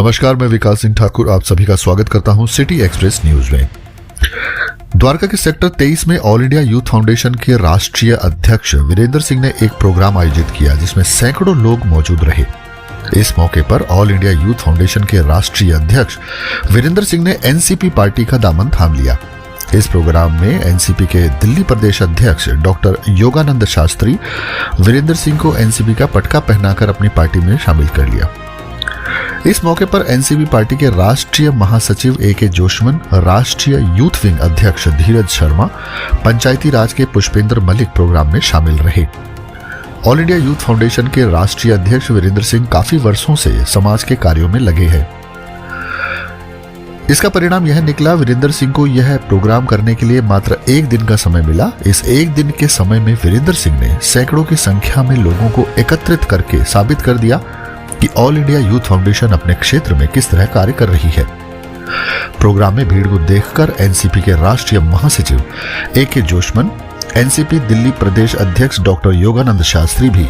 नमस्कार, मैं विकास सिंह ठाकुर आप सभी का स्वागत करता हूं सिटी एक्सप्रेस न्यूज में। द्वारका के सेक्टर 23 में ऑल इंडिया यूथ फाउंडेशन के राष्ट्रीय अध्यक्ष वीरेंद्र सिंह ने एक प्रोग्राम आयोजित किया जिसमें सैकड़ों लोग मौजूद रहे। इस मौके पर ऑल इंडिया यूथ फाउंडेशन के राष्ट्रीय अध्यक्ष वीरेंद्र सिंह ने एनसीपी पार्टी का दामन थाम लिया। इस प्रोग्राम में एनसीपी के दिल्ली प्रदेश अध्यक्ष डॉक्टर योगानंद शास्त्री वीरेंद्र सिंह को एनसीपी का पटका पहनाकर अपनी पार्टी में शामिल कर लिया। इस मौके पर एनसीपी पार्टी के राष्ट्रीय महासचिव AK जोशमन, राष्ट्रीय यूथ विंग अध्यक्ष धीरज शर्मा, पंचायती राज के पुष्पेंद्र मलिक प्रोग्राम में शामिल रहे। ऑल इंडिया यूथ फाउंडेशन के राष्ट्रीय अध्यक्ष वीरेंद्र सिंह काफी वर्षों से समाज के कार्यों में लगे हैं। इसका परिणाम यह निकला, वीरेंद्र सिंह को यह प्रोग्राम करने के लिए मात्र एक दिन का समय मिला। इस एक दिन के समय में वीरेंद्र सिंह ने सैकड़ों की संख्या में लोगों को एकत्रित करके साबित कर दिया कि ऑल इंडिया यूथ फाउंडेशन अपने क्षेत्र में किस तरह कार्य कर रही है। प्रोग्राम में भीड़ को देखकर एनसीपी के राष्ट्रीय महासचिव AK जोशमन, एनसीपी दिल्ली प्रदेश अध्यक्ष डॉक्टर योगानंद शास्त्री भी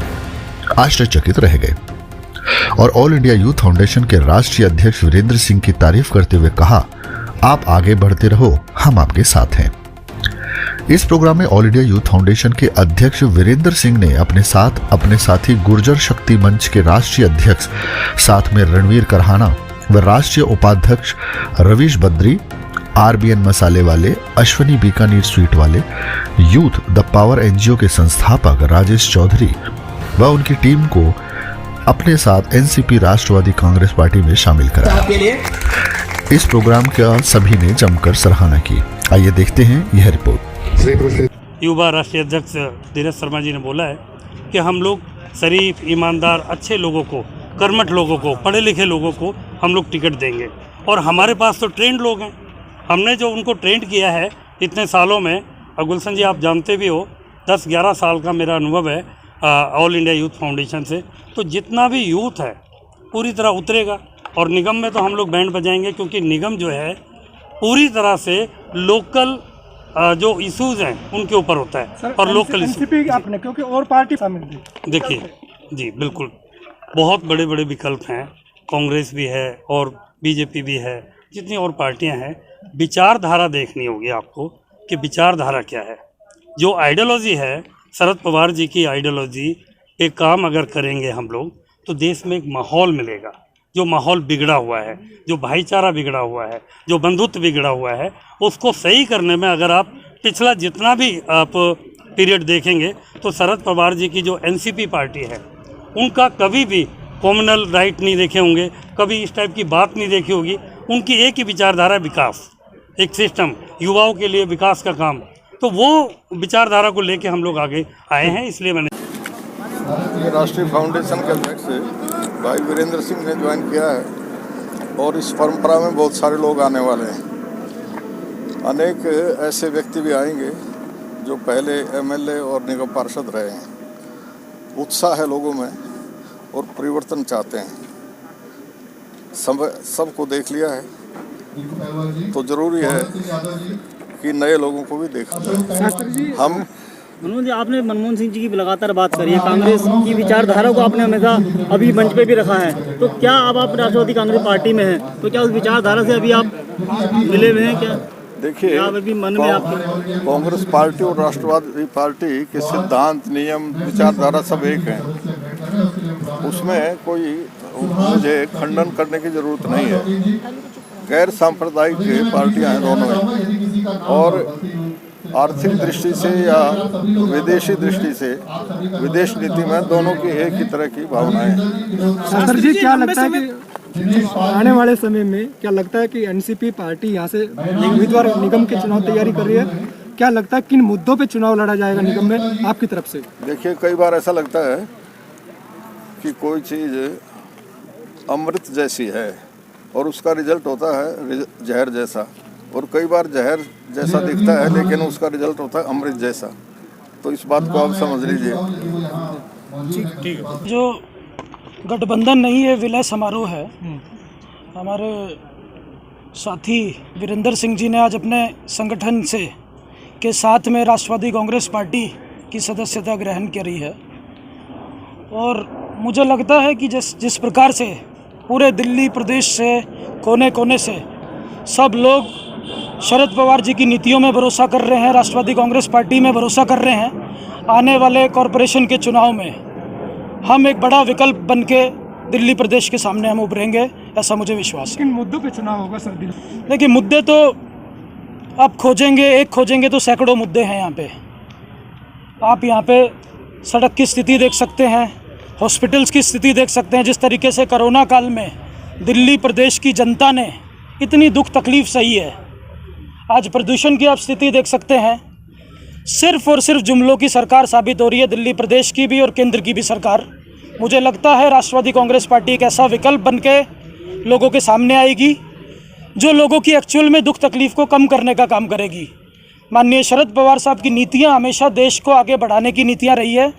आश्चर्यचकित रह गए और ऑल इंडिया यूथ फाउंडेशन के राष्ट्रीय अध्यक्ष वीरेंद्र सिंह की तारीफ करते हुए कहा, आप आगे बढ़ते रहो, हम आपके साथ हैं। इस प्रोग्राम में ऑल इंडिया यूथ फाउंडेशन के अध्यक्ष वीरेंद्र सिंह ने अपने साथ अपने साथी गुर्जर शक्ति मंच के राष्ट्रीय अध्यक्ष, साथ में रणवीर करहाना व राष्ट्रीय उपाध्यक्ष रवीश बद्री, RBN मसाले वाले, अश्वनी बीकानेर स्वीट वाले, यूथ द पावर NGO के संस्थापक राजेश चौधरी व उनकी टीम को अपने साथ एनसीपी राष्ट्रवादी कांग्रेस पार्टी में शामिल कराया। इस प्रोग्राम का सभी ने जमकर सराहना की। आइए देखते हैं यह रिपोर्ट। युवा राष्ट्रीय अध्यक्ष धीरज शर्मा जी ने बोला है कि हम लोग शरीफ, ईमानदार, अच्छे लोगों को, कर्मठ लोगों को, पढ़े लिखे लोगों को हम लोग टिकट देंगे। और हमारे पास तो ट्रेंड लोग हैं, हमने जो उनको ट्रेंड किया है इतने सालों में। और गुलशन जी, आप जानते भी हो, 10-11 साल का मेरा अनुभव है ऑल इंडिया यूथ फाउंडेशन से। तो जितना भी यूथ है पूरी तरह उतरेगा। और निगम में तो हम लोग बैंड बजाएंगे, क्योंकि निगम जो है पूरी तरह से लोकल जो इश्यूज हैं उनके ऊपर होता है। सर, और लोकल एनसीपी आपने, क्योंकि और पार्टी शामिल थी। देखिए जी, बिल्कुल बहुत बड़े बड़े विकल्प हैं, कांग्रेस भी है और बीजेपी भी है, जितनी और पार्टियां हैं। विचारधारा देखनी होगी आपको कि विचारधारा क्या है। जो आइडियोलॉजी है, शरद पवार जी की आइडियोलॉजी पे काम अगर करेंगे हम लोग तो देश में एक माहौल मिलेगा। जो माहौल बिगड़ा हुआ है, जो भाईचारा बिगड़ा हुआ है, जो बंधुत्व बिगड़ा हुआ है, उसको सही करने में अगर आप पिछला जितना भी आप पीरियड देखेंगे तो शरद पवार जी की जो एनसीपी पार्टी है उनका कभी भी कॉम्युनल राइट नहीं देखे होंगे, कभी इस टाइप की बात नहीं देखी होगी। उनकी एक ही विचारधारा, विकास, एक सिस्टम, युवाओं के लिए विकास का काम। तो वो विचारधारा को लेके हम लोग आगे आए हैं। इसलिए मैंने राष्ट्रीय फाउंडेशन के अध्यक्ष भाई वीरेंद्र सिंह ने ज्वाइन किया है और इस परंपरा में बहुत सारे लोग आने वाले हैं। अनेक ऐसे व्यक्ति भी आएंगे जो पहले MLA और निगम पार्षद रहे हैं। उत्साह है लोगों में और परिवर्तन चाहते हैं। सबको देख लिया है तो जरूरी है कि नए लोगों को भी देखना। हम मनमोहन जी, आपने मनमोहन सिंह जी की लगातार बात करी है, कांग्रेस की विचारधारा को आपने हमेशा अभी मंच पे भी रखा है। तो क्या अब आप राष्ट्रवादी कांग्रेस पार्टी में हैं, तो क्या उस विचारधारा से अभी आप मिले हुए हैं? क्या देखिए, अभी मन में आपके कांग्रेस पार्टी और राष्ट्रवादी पार्टी के सिद्धांत, नियम, विचारधारा सब एक हैं। उसमें कोई मुझे खंडन करने की जरूरत नहीं है। गैर सांप्रदायिक पार्टियां हैं दोनों में, और आर्थिक दृष्टि से या विदेशी दृष्टि से, विदेश नीति में दोनों की एक ही तरह की भावनाएं हैं। सर जी, क्या लगता है कि आने वाले समय में क्या लगता है कि एनसीपी पार्टी यहाँ से उम्मीदवार निगम के चुनाव तैयारी कर रही है? क्या लगता है किन मुद्दों पे चुनाव लड़ा जाएगा निगम में आपकी तरफ से? देखिए, कई बार ऐसा लगता है कि कोई चीज़ अमृत जैसी है और उसका रिजल्ट होता है जहर जैसा, और कई बार जहर जैसा दिखता है लेकिन उसका रिजल्ट होता है अमृत जैसा। तो इस बात को आप समझ लीजिए। ठीक है। जो गठबंधन नहीं है, विलय समारोह है। हमारे साथी वीरेंद्र सिंह जी ने आज अपने संगठन से के साथ में राष्ट्रवादी कांग्रेस पार्टी की सदस्यता ग्रहण करी है। और मुझे लगता है कि जिस प्रकार से पूरे दिल्ली प्रदेश से, कोने कोने से सब लोग शरद पवार जी की नीतियों में भरोसा कर रहे हैं, राष्ट्रवादी कांग्रेस पार्टी में भरोसा कर रहे हैं। आने वाले कॉरपोरेशन के चुनाव में हम एक बड़ा विकल्प बन के दिल्ली प्रदेश के सामने हम उभरेंगे, ऐसा मुझे विश्वास है। किन मुद्दों पे चुनाव होगा सर दिल्ली? देखिए, मुद्दे तो आप खोजेंगे तो सैकड़ों मुद्दे हैं यहाँ पे। आप यहाँ पे सड़क की स्थिति देख सकते हैं, हॉस्पिटल्स की स्थिति देख सकते हैं। जिस तरीके से कोरोना काल में दिल्ली प्रदेश की जनता ने इतनी दुख तकलीफ सही है, आज प्रदूषण की आप स्थिति देख सकते हैं। सिर्फ और सिर्फ जुमलों की सरकार साबित हो रही है दिल्ली प्रदेश की भी और केंद्र की भी सरकार। मुझे लगता है राष्ट्रवादी कांग्रेस पार्टी एक ऐसा विकल्प बन के लोगों के सामने आएगी जो लोगों की एक्चुअल में दुख तकलीफ को कम करने का काम करेगी। माननीय शरद पवार साहब की नीतियां हमेशा देश को आगे बढ़ाने की नीतियां रही है।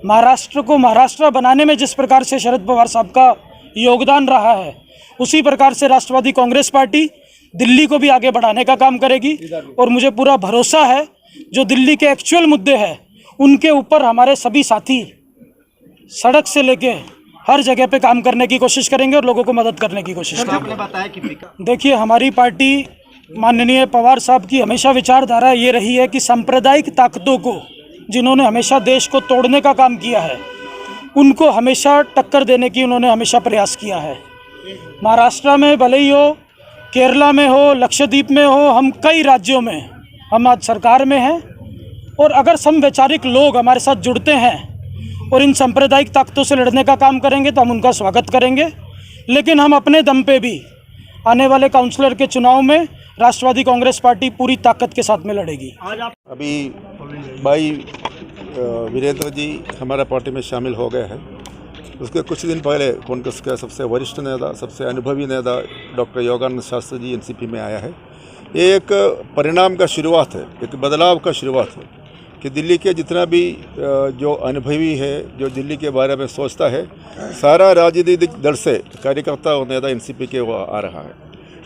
महाराष्ट्र को महाराष्ट्र बनाने में जिस प्रकार से शरद पवार साहब का योगदान रहा है, उसी प्रकार से राष्ट्रवादी कांग्रेस पार्टी दिल्ली को भी आगे बढ़ाने का काम करेगी। और मुझे पूरा भरोसा है जो दिल्ली के एक्चुअल मुद्दे हैं उनके ऊपर हमारे सभी साथी सड़क से लेके हर जगह पे काम करने की कोशिश करेंगे और लोगों को मदद करने की कोशिश करेंगे। देखिए, हमारी पार्टी माननीय पवार साहब की हमेशा विचारधारा ये रही है कि सांप्रदायिक ताकतों को, जिन्होंने हमेशा देश को तोड़ने का काम किया है, उनको हमेशा टक्कर देने की उन्होंने हमेशा प्रयास किया है। महाराष्ट्र में भले ही हो, केरला में हो, लक्षद्वीप में हो, हम कई राज्यों में हम आज सरकार में हैं। और अगर समवैचारिक लोग हमारे साथ जुड़ते हैं और इन सांप्रदायिक ताकतों से लड़ने का काम करेंगे तो हम उनका स्वागत करेंगे। लेकिन हम अपने दम पे भी आने वाले काउंसलर के चुनाव में राष्ट्रवादी कांग्रेस पार्टी पूरी ताकत के साथ में लड़ेगी। अभी भाई वीरेंद्र जी हमारा पार्टी में शामिल हो गए हैं। उसके कुछ दिन पहले कांग्रेस का सबसे वरिष्ठ नेता, सबसे अनुभवी नेता डॉक्टर योगानंद शास्त्री जी एनसीपी में आया है। ये एक परिणाम का शुरुआत है, एक बदलाव का शुरुआत है कि दिल्ली के जितना भी जो अनुभवी है, जो दिल्ली के बारे में सोचता है, सारा राजनीतिक दल से कार्यकर्ता और नेता एनसीपी के वो आ रहा है।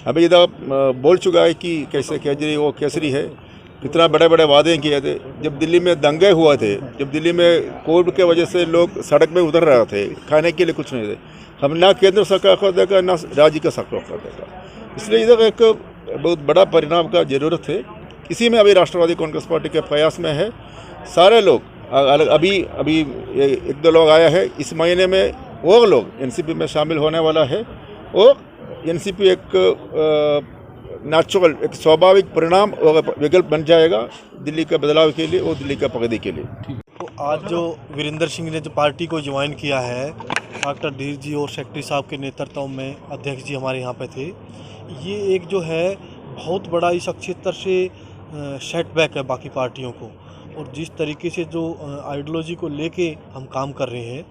अभी इधर बोल चुका है कि कैसे केसरी है, कितना बड़े बड़े वादे किए थे। जब दिल्ली में दंगे हुए थे, जब दिल्ली में कोविड के वजह से लोग सड़क में उतर रहे थे, खाने के लिए कुछ नहीं थे, हम ना केंद्र सरकार को देखा ना राज्य का सरकार को देखा। इसलिए इधर एक बहुत बड़ा परिणाम का ज़रूरत है। इसी में अभी राष्ट्रवादी कांग्रेस पार्टी के प्रयास में है। सारे लोग अभी एक दो लोग आया है, इस महीने में वो लोग एनसीपी में शामिल होने वाला है। और एनसीपी एक नेचुरल, एक स्वाभाविक परिणाम और विकल्प बन जाएगा दिल्ली का बदलाव के लिए और दिल्ली का प्रगति के लिए। तो आज जो वीरेंद्र सिंह ने जो पार्टी को ज्वाइन किया है, डॉक्टर धीर जी और सेक्रेटरी साहब के नेतृत्व में अध्यक्ष जी हमारे यहाँ पे थे, ये एक जो है बहुत बड़ा इस क्षेत्र से सेटबैक है बाकी पार्टियों को। और जिस तरीके से जो आइडियोलॉजी को लेके हम काम कर रहे हैं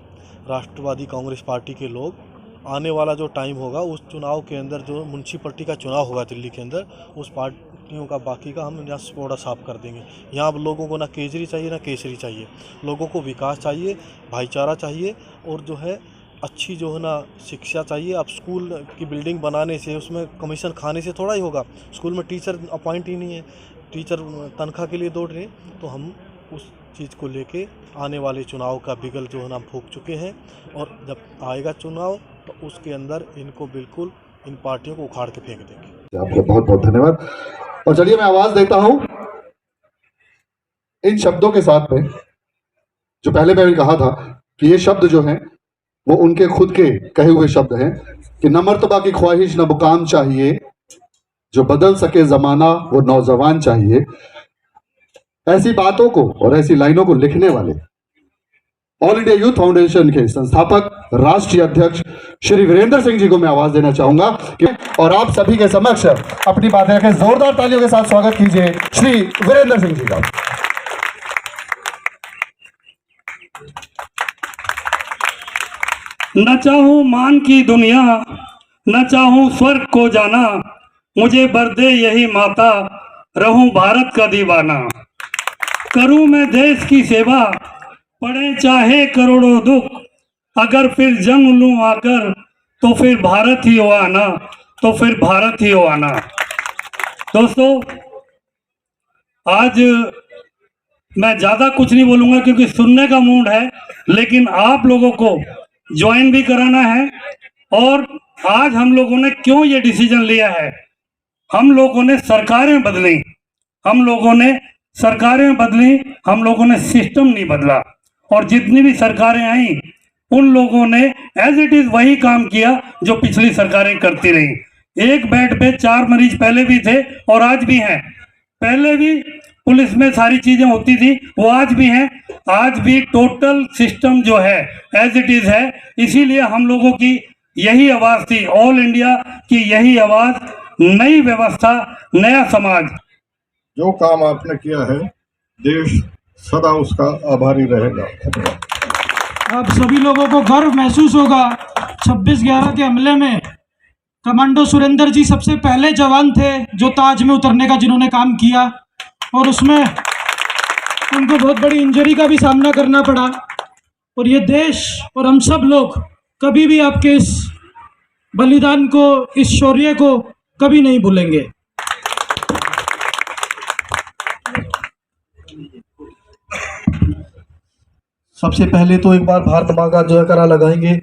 राष्ट्रवादी कांग्रेस पार्टी के लोग, आने वाला जो टाइम होगा उस चुनाव के अंदर जो म्यूनसिपलिटी का चुनाव होगा दिल्ली के अंदर, उस पार्टियों का बाकी का हम यहाँ थोड़ा साफ कर देंगे। यहाँ लोगों को ना केजरी चाहिए ना केसरी चाहिए, लोगों को विकास चाहिए, भाईचारा चाहिए और जो है अच्छी जो है ना शिक्षा चाहिए। अब स्कूल की बिल्डिंग बनाने से, उसमें कमीशन खाने से थोड़ा ही होगा। स्कूल में टीचर अपॉइंट ही नहीं है, टीचर तनख्वाह के लिए दौड़ रहे। तो हम उस चीज़ को लेके आने वाले चुनाव का बिगल जो है ना फूंक चुके हैं। और जब आएगा चुनाव तो उसके अंदर इनको बिल्कुल इन पार्टियों को उखाड़ के फेंक देंगे। आपका बहुत बहुत धन्यवाद। और चलिए मैं आवाज देता हूं इन शब्दों के साथ में, जो पहले मैंने कहा था कि ये शब्द जो हैं वो उनके खुद के कहे हुए शब्द हैं कि न मर्तबा की ख्वाहिश न मुकाम चाहिए, जो बदल सके जमाना वो नौजवान चाहिए। ऐसी बातों को और ऐसी लाइनों को लिखने वाले ऑल इंडिया यूथ फाउंडेशन के संस्थापक राष्ट्रीय अध्यक्ष श्री वीरेंद्र सिंह जी को मैं आवाज देना चाहूंगा और आप सभी के समक्ष अपनी बातें रखें। जोरदार तालियों के साथ स्वागत कीजिए श्री वीरेंद्र सिंह जी का। न चाहूं मान की दुनिया, न चाहूं स्वर्ग को जाना, मुझे बर दे यही माता, रहूं भारत का दीवाना। करूं मैं देश की सेवा, पड़े चाहे करोड़ों दुख, अगर फिर जंग लूं आकर तो फिर भारत ही हो आना, तो फिर भारत ही हो आना। दोस्तों, आज मैं ज़्यादा कुछ नहीं बोलूँगा क्योंकि सुनने का मूड है, लेकिन आप लोगों को ज्वाइन भी कराना है और आज हम लोगों ने क्यों ये डिसीजन लिया है? हम लोगों ने सरकारें बदली, हम लोगों ने सरकारें बदली, हम लोगों ने सिस्टम नहीं बदला। और जितनी भी सरकारें आई उन लोगों ने एज इट इज वही काम किया जो पिछली सरकारें करती रही। एक बेड पे 4 मरीज पहले भी थे और आज भी हैं। पहले भी पुलिस में सारी चीजें होती थी, वो आज भी हैं। आज भी टोटल सिस्टम जो है एज इट इज है। इसीलिए हम लोगों की यही आवाज थी, ऑल इंडिया की यही आवाज, नई व्यवस्था, नया समाज। जो काम आपने किया है, देश सदा उसका आभारी रहेगा। अब सभी लोगों को गर्व महसूस होगा। 26/11 के हमले में कमांडो सुरेंद्र जी सबसे पहले जवान थे जो ताज में उतरने का जिन्होंने काम किया, और उसमें उनको बहुत बड़ी इंजरी का भी सामना करना पड़ा। और ये देश और हम सब लोग कभी भी आपके इस बलिदान को, इस शौर्य को कभी नहीं भूलेंगे। सबसे पहले तो एक बार भारत माँ का जयकारा लगाएंगे।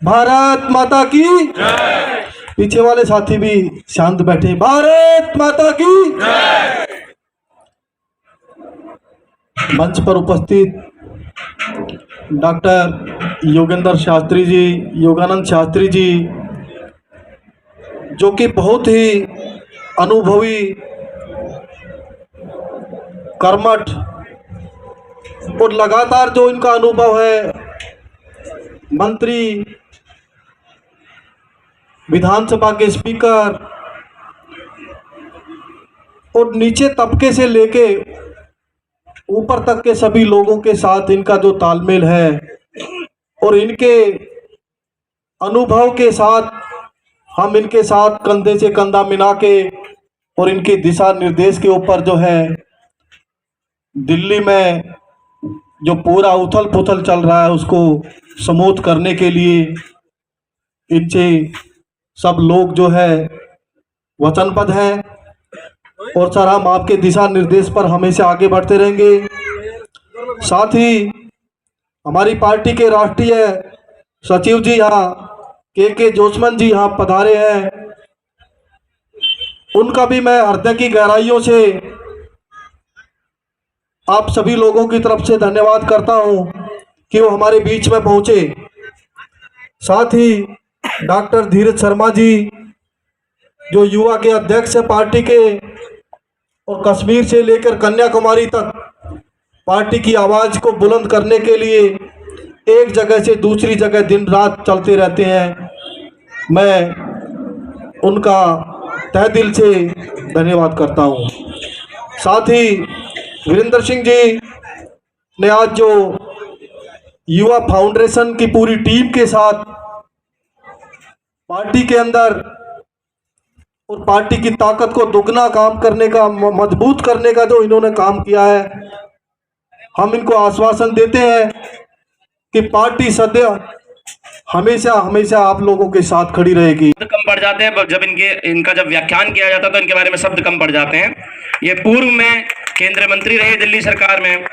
भारत माता की जय। पीछे वाले साथी भी शांत बैठे। भारत माता की जय। मंच पर उपस्थित डॉक्टर योगेंद्र शास्त्री जी, योगानंद शास्त्री जी, जो कि बहुत ही अनुभवी, कर्मठ और लगातार जो इनका अनुभव है, मंत्री, विधानसभा के स्पीकर और नीचे तबके से लेके ऊपर तक के सभी लोगों के साथ इनका जो तालमेल है और इनके अनुभव के साथ हम इनके साथ कंधे से कंधा मिला के और इनके दिशा निर्देश के ऊपर जो है दिल्ली में जो पूरा उथल पुथल चल रहा है उसको समूथ करने के लिए इनसे सब लोग जो है वचनबद्ध हैं। और सर, हम आपके दिशा निर्देश पर हमेशा आगे बढ़ते रहेंगे। साथ ही हमारी पार्टी के राष्ट्रीय सचिव जी यहाँ के जोशमन जी यहाँ पधारे हैं, उनका भी मैं हृदय की गहराइयों से आप सभी लोगों की तरफ से धन्यवाद करता हूं कि वो हमारे बीच में पहुंचे। साथ ही डॉक्टर धीरज शर्मा जी, जो युवा के अध्यक्ष है पार्टी के, और कश्मीर से लेकर कन्याकुमारी तक पार्टी की आवाज़ को बुलंद करने के लिए एक जगह से दूसरी जगह दिन रात चलते रहते हैं। मैं उनका तहे दिल से धन्यवाद करता हूं। साथ ही वीरेंद्र सिंह जी ने आज जो युवा फाउंडेशन की पूरी टीम के साथ पार्टी के अंदर और पार्टी की ताकत को दुगना काम करने का, मजबूत करने का जो इन्होंने काम किया है, हम इनको आश्वासन देते हैं कि पार्टी सदैव हमेशा हमेशा आप लोगों के साथ खड़ी रहेगी। कम पड़ जाते हैं जब इनका जब व्याख्यान किया जाता है तो इनके बारे में शब्द कम पड़ जाते हैं। ये पूर्व में केंद्रीय मंत्री रहे दिल्ली सरकार में,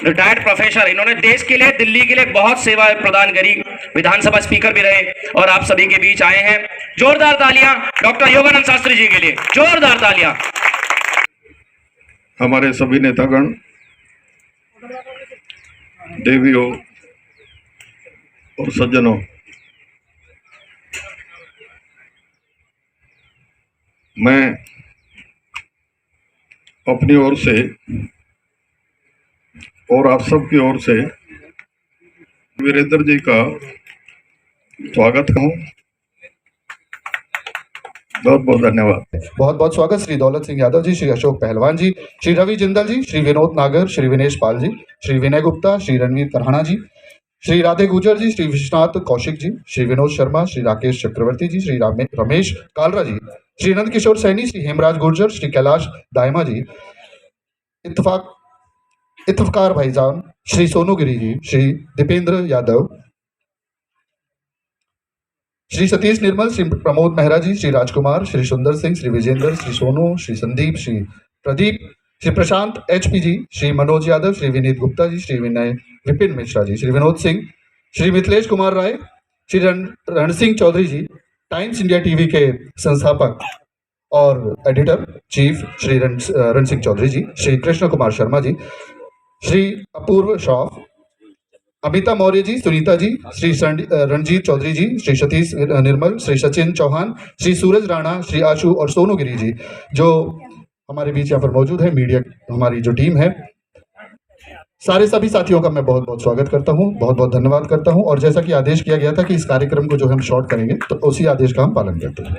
रिटायर्ड प्रोफेसर, इन्होंने देश के लिए, दिल्ली के लिए बहुत सेवा प्रदान करी, विधानसभा स्पीकर भी रहे और आप सभी के बीच आए हैं। जोरदार तालियां डॉक्टर योगानंद शास्त्री जी के लिए, जोरदार तालियां। हमारे सभी नेतागण, देवियों और सज्जनों, मैं अपनी ओर से और आप सब की ओर से वीरेंद्र जी का स्वागत करूं। बहुत बहुत धन्यवाद। बहुत बहुत स्वागत श्री दौलत सिंह यादव जी, श्री अशोक पहलवान जी, श्री रवि जिंदल जी, श्री विनोद नागर, श्री विनेश पाल जी, श्री विनय गुप्ता, श्री रणवीर करहाना जी, श्री राधे गुजर जी, श्री विश्वनाथ कौशिक जी, श्री विनोद शर्मा, श्री राकेश चक्रवर्ती जी, श्री रमेश कालरा जी, श्री नंद किशोर सैनी, श्री हेमराज गुर्जर, श्री कैलाश दायमा जी, इत्तफकार भाईजान, श्री सोनू गिरी जी, श्री दीपेंद्र यादव, श्री सतीश निर्मल, श्री प्रमोद मेहरा जी, श्री राजकुमार, श्री सुंदर सिंह, श्री विजेंद्र, श्री सोनू, श्री संदीप, श्री प्रदीप, श्री प्रशांत HP जी, श्री मनोज यादव, श्री विनीत गुप्ता जी, श्री विनय विपिन मिश्रा जी, श्री विनोद सिंह, श्री मिथिलेश कुमार राय, श्री रण सिंह चौधरी जी, टाइम्स इंडिया टीवी के संस्थापक और एडिटर चीफ श्री रण सिंह चौधरी जी, श्री कृष्ण कुमार शर्मा जी, श्री अपूर्व श्रॉफ, अमिता मौर्य जी, सुनीता जी, श्री रणजीत चौधरी जी, श्री सतीश निर्मल, श्री सचिन चौहान, श्री सूरज राणा, श्री आशु और सोनू गिरी जी जो हमारे बीच यहाँ पर मौजूद है, मीडिया हमारी जो टीम है, सारे सभी साथियों का मैं बहुत बहुत स्वागत करता हूँ, बहुत बहुत धन्यवाद करता हूँ। और जैसा कि आदेश किया गया था कि इस कार्यक्रम को जो हम शॉर्ट करेंगे तो उसी आदेश का हम पालन करते हैं।